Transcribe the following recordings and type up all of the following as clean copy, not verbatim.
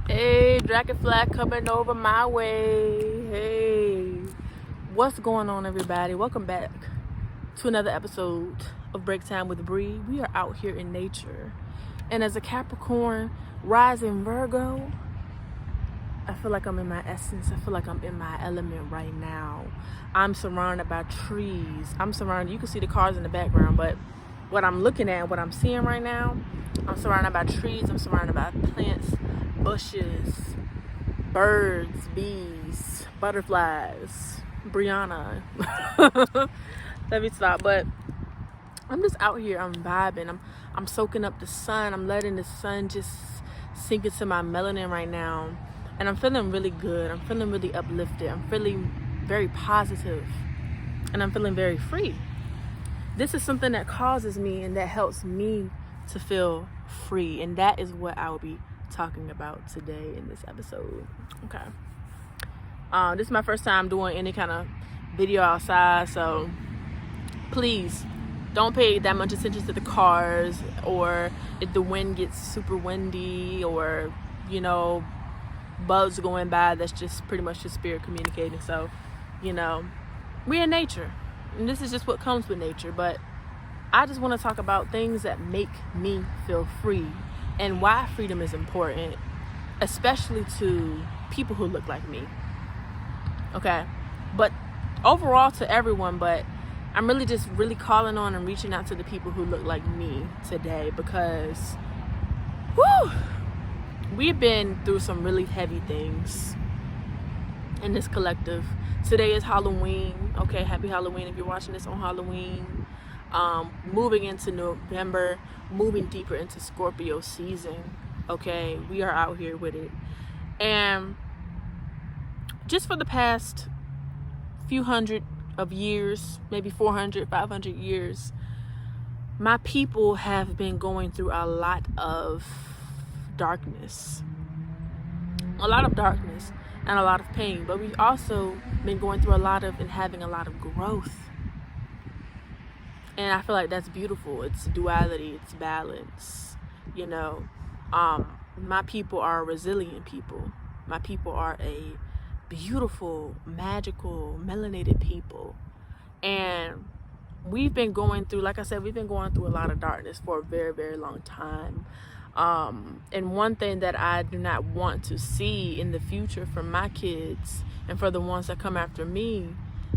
Hey, Dragonfly coming over my way. Hey, what's going on, everybody? Welcome back to another episode of Break Time with Bree. We are out here in nature, and as a Capricorn rising Virgo, I feel like I'm in my essence. I feel like I'm in my element right now. I'm surrounded by trees. You can see the cars in the background, but what I'm looking at, what I'm seeing right now, I'm surrounded by trees. I'm surrounded by plants, bushes, birds, bees, butterflies. Brianna. Let me stop. But I'm just out here. I'm vibing. I'm soaking up the sun. I'm letting the sun just sink into my melanin right now. And I'm feeling really good. I'm feeling really uplifted. I'm feeling very positive. And I'm feeling very free. This is something that causes me and that helps me to feel free. And that is what I will be talking about today in this episode. Okay. This is my first time doing any kind of video outside. So please don't pay that much attention to the cars, or if the wind gets super windy, or, you know, bugs going by. That's just pretty much your spirit communicating. So, you know, we're in nature, and this is just what comes with nature. But I just want to talk about things that make me feel free and why freedom is important, especially to people who look like me. Okay, but overall to everyone, but I'm really just calling on and reaching out to the people who look like me today, because we've been through some really heavy things in this collective. Today is Halloween. Okay, happy Halloween if you're watching this on Halloween. Moving into November, moving deeper into Scorpio season. Okay, we are out here with it. And just for the past few hundred of years, maybe 400, 500 years, my people have been going through a lot of darkness and a lot of pain, but we've also been going through a lot of and having a lot of growth. And I feel like that's beautiful. It's duality, it's balance, you know. My people are a resilient people. My people are a beautiful, magical, melanated people. And we've been going through, like I said, we've been going through a lot of darkness for a very, very long time. And one thing that I do not want to see in the future for my kids and for the ones that come after me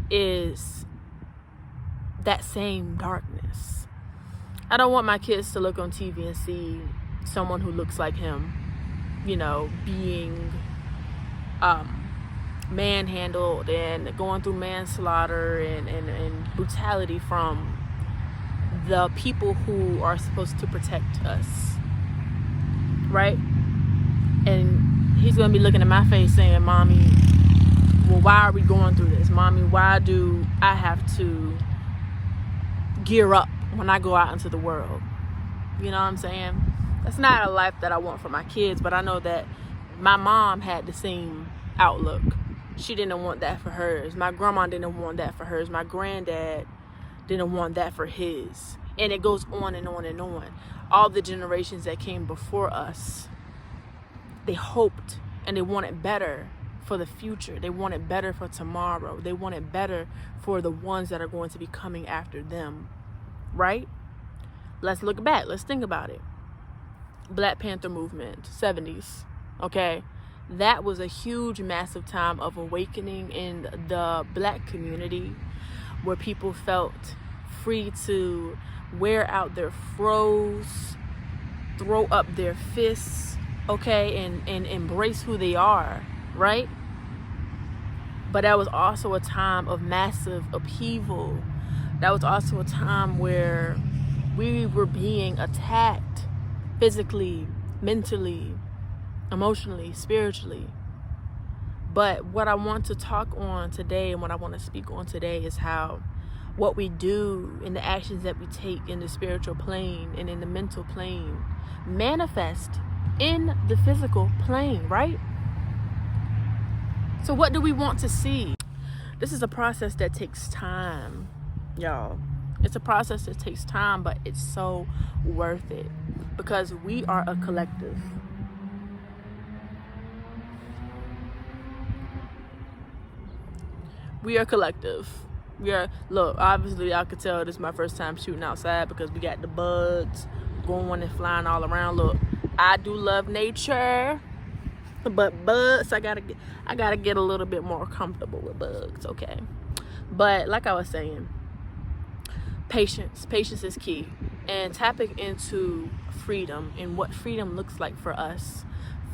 is that same darkness. I don't want my kids to look on TV and see someone who looks like him, you know, being manhandled and going through manslaughter and brutality from the people who are supposed to protect us, right? And he's gonna be looking at my face saying, "Mommy, well, why are we going through this? Mommy, why do I have to gear up when I go out into the world?" You know what I'm saying? That's not a life that I want for my kids, but I know that my mom had the same outlook. She didn't want that for hers. My grandma didn't want that for hers. My granddad didn't want that for his. And it goes on and on and on. All the generations that came before us, they hoped and they wanted better for the future. They wanted better for tomorrow. They wanted better for the ones that are going to be coming after them, right? Let's look back. Let's think about it. Black Panther movement, 70s, okay? That was a huge, massive time of awakening in the Black community, where people felt free to wear out their froze, throw up their fists, okay, and embrace who they are, right? But that was also a time of massive upheaval. That was also a time where we were being attacked physically, mentally, emotionally, spiritually. But what I want to talk on today and what I want to speak on today is how what we do and the actions that we take in the spiritual plane and in the mental plane manifest in the physical plane, right? So what do we want to see? This is a process that takes time, y'all. It's a process that takes time, but it's so worth it because we are a collective. We are collective. Look, obviously y'all could tell this is my first time shooting outside because we got the bugs going and flying all around. Look, I do love nature, but bugs, I gotta get a little bit more comfortable with bugs, okay? But like I was saying, patience is key, and tapping into freedom and what freedom looks like for us.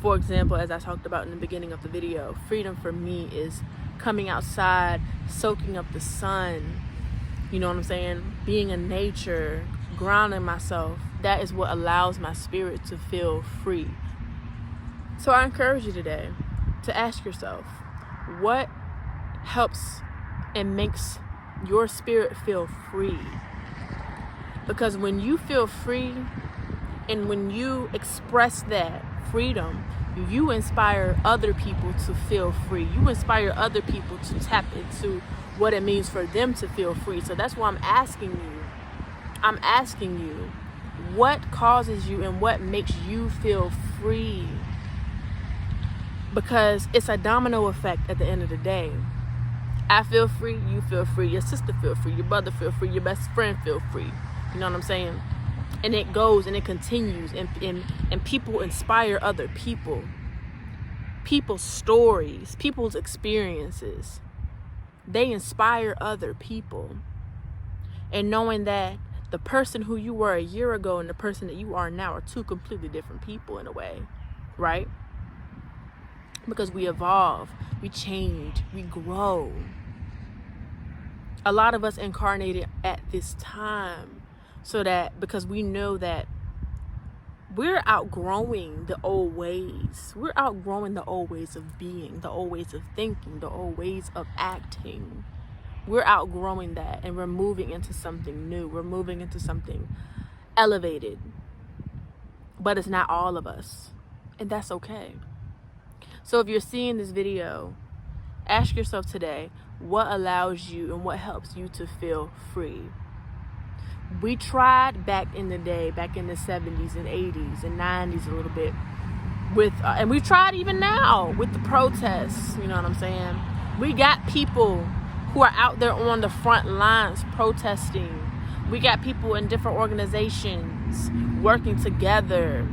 For example, as I talked about in the beginning of the video, freedom for me is coming outside, soaking up the sun, you know what I'm saying? Being in nature, grounding myself. That is what allows my spirit to feel free. So I encourage you today to ask yourself, what helps and makes your spirit feel free? Because when you feel free and when you express that freedom, you inspire other people to feel free. You inspire other people to tap into what it means for them to feel free. So that's why I'm asking you, what causes you and what makes you feel free? Because it's a domino effect at the end of the day. I feel free, you feel free, your sister feel free, your brother feel free, your best friend feel free. You know what I'm saying? And it goes and it continues, and people inspire other people. People's stories, people's experiences, they inspire other people. And knowing that the person who you were a year ago and the person that you are now are two completely different people in a way, right? Because we evolve, we change, we grow. A lot of us incarnated at this time so that, because we know that we're outgrowing the old ways. We're outgrowing the old ways of being, the old ways of thinking, the old ways of acting. We're outgrowing that and we're moving into something new. We're moving into something elevated. But it's not all of us. And that's okay. So if you're seeing this video, ask yourself today, what allows you and what helps you to feel free? We tried back in the day, back in the 70s and 80s and 90s a little bit with, and we tried even now with the protests, you know what I'm saying? We got people who are out there on the front lines protesting. We got people in different organizations working together,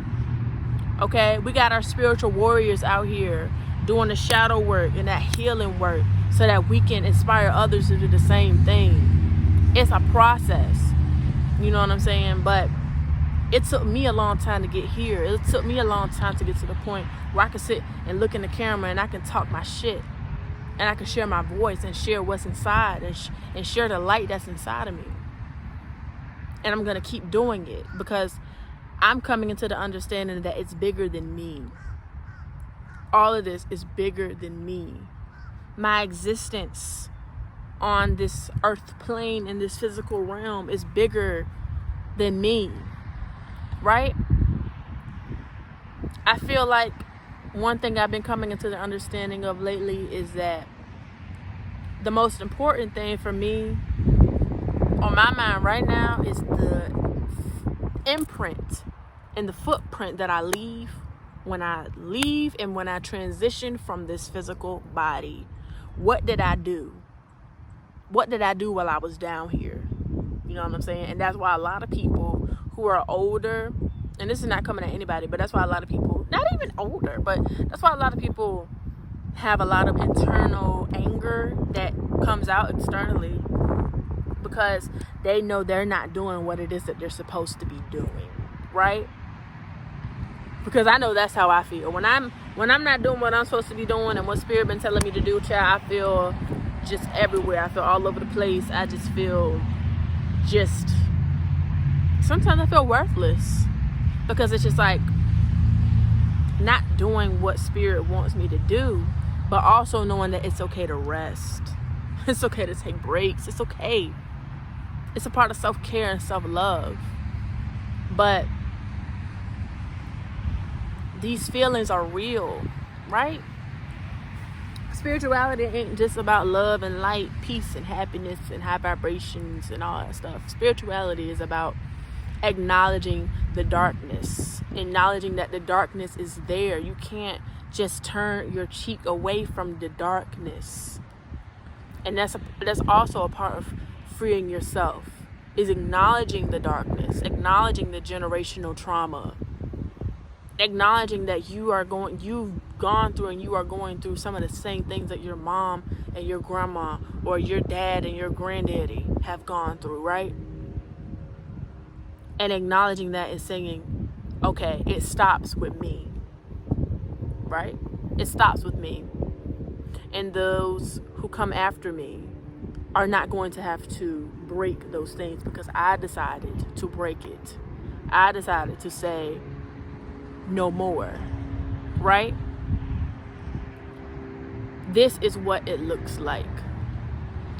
okay? We got our spiritual warriors out here doing the shadow work and that healing work so that we can inspire others to do the same thing. It's a process. You know what I'm saying? But it took me a long time to get here. It took me a long time to get to the point where I can sit and look in the camera and I can talk my shit. And I can share my voice and share what's inside and share the light that's inside of me. And I'm going to keep doing it because I'm coming into the understanding that it's bigger than me. All of this is bigger than me. My existence on this earth plane in this physical realm is bigger than me, right? I feel like one thing I've been coming into the understanding of lately is that the most important thing for me on my mind right now is the imprint and the footprint that I leave when I leave and when I transition from this physical body. What did I do? What did I do while I was down here? You know what I'm saying? And that's why a lot of people who are older, and this is not coming at anybody, but that's why a lot of people, not even older, but that's why a lot of people have a lot of internal anger that comes out externally because they know they're not doing what it is that they're supposed to be doing, right? Because I know that's how I feel. When I'm not doing what I'm supposed to be doing and what Spirit been telling me to do, child, I feel just everywhere. I feel all over the place. I just feel sometimes I feel worthless because it's just like not doing what Spirit wants me to do, but also knowing that it's okay to rest. It's okay to take breaks. It's okay. It's a part of self-care and self-love. But these feelings are real, right? spirituality ain't just about love and light, peace and happiness and high vibrations and all that stuff. Spirituality is about acknowledging the darkness, acknowledging that the darkness is there. You can't just turn your cheek away from the darkness. And that's also a part of freeing yourself, is acknowledging the darkness, acknowledging the generational trauma, acknowledging that you've gone through and you are going through some of the same things that your mom and your grandma or your dad and your granddaddy have gone through, right? And acknowledging that is saying, okay, it stops with me, right? It stops with me. And those who come after me are not going to have to break those things, because I decided to break it. I decided to say no more, right? This is what it looks like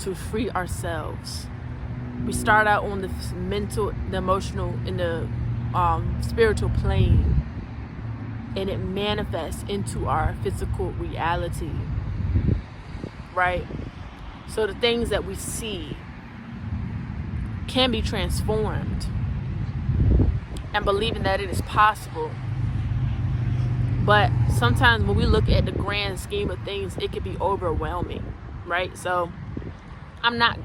to free ourselves. We start out on the mental, the emotional, and the spiritual plane, and it manifests into our physical reality, right? So the things that we see can be transformed, and believing that it is possible. But sometimes when we look at the grand scheme of things, it can be overwhelming, right? So I'm not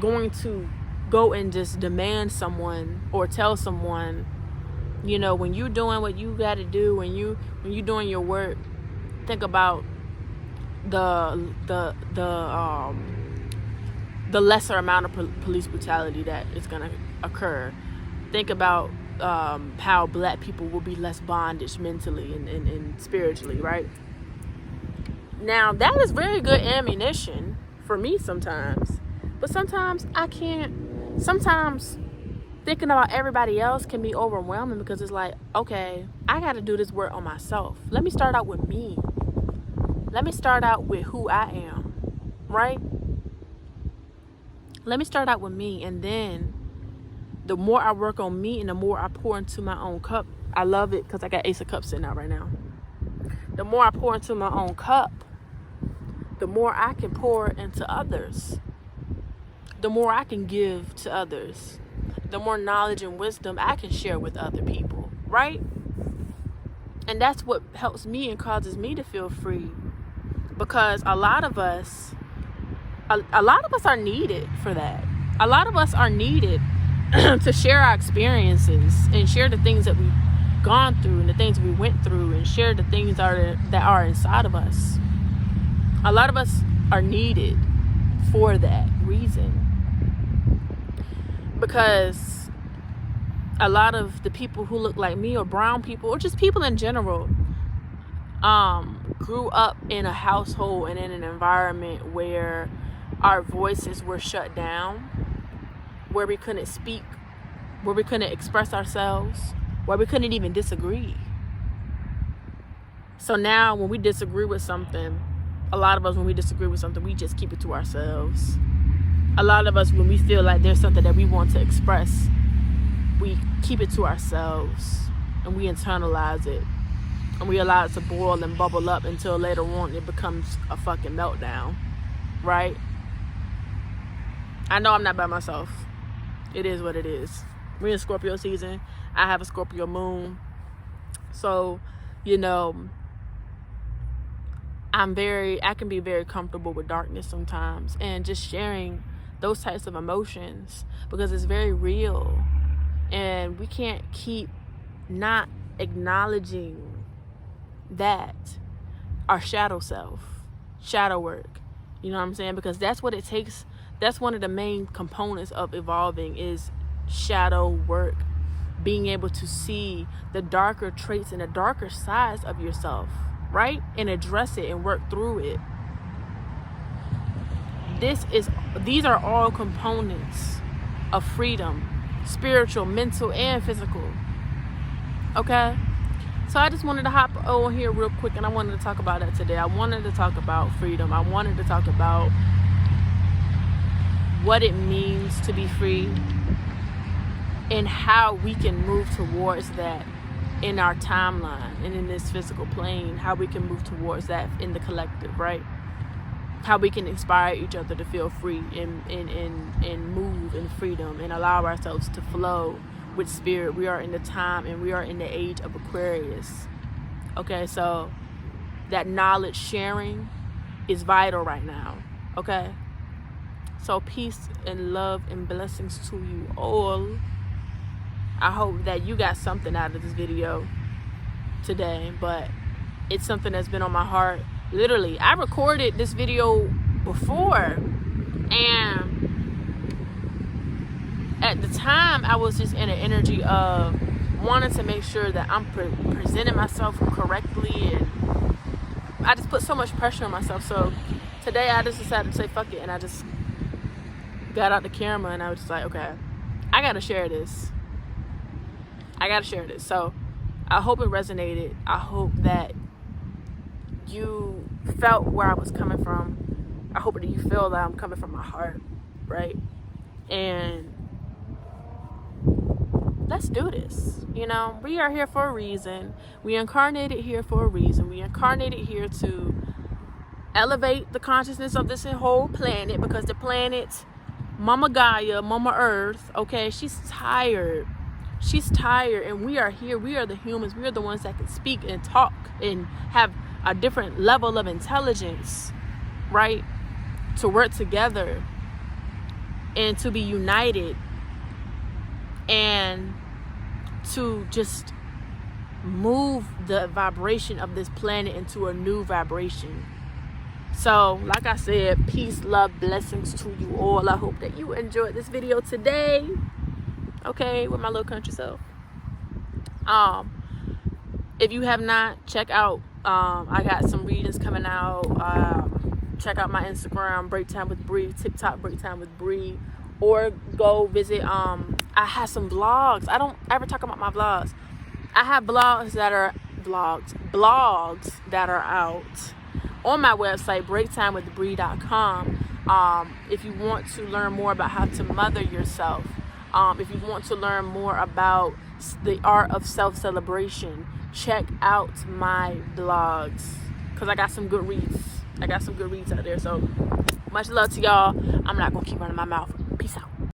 going to go and just demand someone or tell someone, you know, when you're doing what you got to do, when you're doing your work, think about the lesser amount of police brutality that is going to occur. Think about how black people will be less bondage mentally and spiritually, right? Now, that is very good ammunition for me sometimes, but sometimes I can't. Sometimes thinking about everybody else can be overwhelming, because it's like, okay, I got to do this work on myself. Let me start out with me. Let me start out with who I am, right? Let me start out with me, and then the more I work on me and the more I pour into my own cup, I love it because I got Ace of Cups sitting out right now. The more I pour into my own cup, the more I can pour into others. The more I can give to others. The more knowledge and wisdom I can share with other people, right? And that's what helps me and causes me to feel free. Because a lot of us are needed for that. A lot of us are needed to share our experiences and share the things that we've gone through and the things we went through, and share the things that are inside of us. A lot of us are needed for that reason, because a lot of the people who look like me, or brown people, or just people in general, grew up in a household and in an environment where our voices were shut down, where we couldn't speak, where we couldn't express ourselves, where we couldn't even disagree. So now when we disagree with something, a lot of us, when we disagree with something, we just keep it to ourselves. A lot of us, when we feel like there's something that we want to express, we keep it to ourselves and we internalize it, and we allow it to boil and bubble up until later on it becomes a fucking meltdown, right? I know I'm not by myself. It is what it is. We're in Scorpio season. I have a Scorpio moon. So, you know, I can be very comfortable with darkness sometimes, and just sharing those types of emotions, because it's very real. And we can't keep not acknowledging that our shadow self, shadow work, you know what I'm saying? Because that's what it takes. That's one of the main components of evolving, is shadow work, being able to see the darker traits and the darker sides of yourself, right? And address it and work through it. These are all components of freedom, spiritual, mental, and physical. Okay? So I just wanted to hop on here real quick, and I wanted to talk about that today. I wanted to talk about freedom. I wanted to talk about what it means to be free, and how we can move towards that in our timeline and in this physical plane, how we can move towards that in the collective, right? how we can inspire each other to feel free and move in freedom and allow ourselves to flow with spirit. We are in the time and we are in the age of Aquarius. Okay, so that knowledge sharing is vital right now. Okay, so peace and love and blessings to you all. I hope that you got something out of this video today, but it's something that's been on my heart. Literally, I recorded this video before, and at the time I was just in an energy of wanting to make sure that I'm presenting myself correctly, and I just put so much pressure on myself. So today I just decided to say fuck it, and I just got out the camera and I was just like, okay, I gotta share this. So I hope it resonated. I hope that you felt where I was coming from. I hope that you feel that I'm coming from my heart, right? And let's do this. You know, we are here for a reason. We incarnated here for a reason. We incarnated here to elevate the consciousness of this whole planet, because the planet, Mama Gaia, Mama Earth, okay, she's tired. She's tired, and we are here. We are the humans. We are the ones that can speak and talk and have a different level of intelligence, right? To work together and to be united and to just move the vibration of this planet into a new vibration. So, like I said, peace, love, blessings to you all. I hope that you enjoyed this video today. Okay, with my little country self. If you have not, check out, I got some readings coming out. Check out my Instagram, Break Time with Bree, TikTok, Break Time with Bree, or go visit. I have some vlogs. I don't ever talk about my vlogs. I have blogs that are out on my website, breaktimewithbree.com. If you want to learn more about how to mother yourself, if you want to learn more about the art of self-celebration, check out my blogs, because I got some good reads. I got some good reads out there. So much love to y'all. I'm not going to keep running my mouth. Peace out.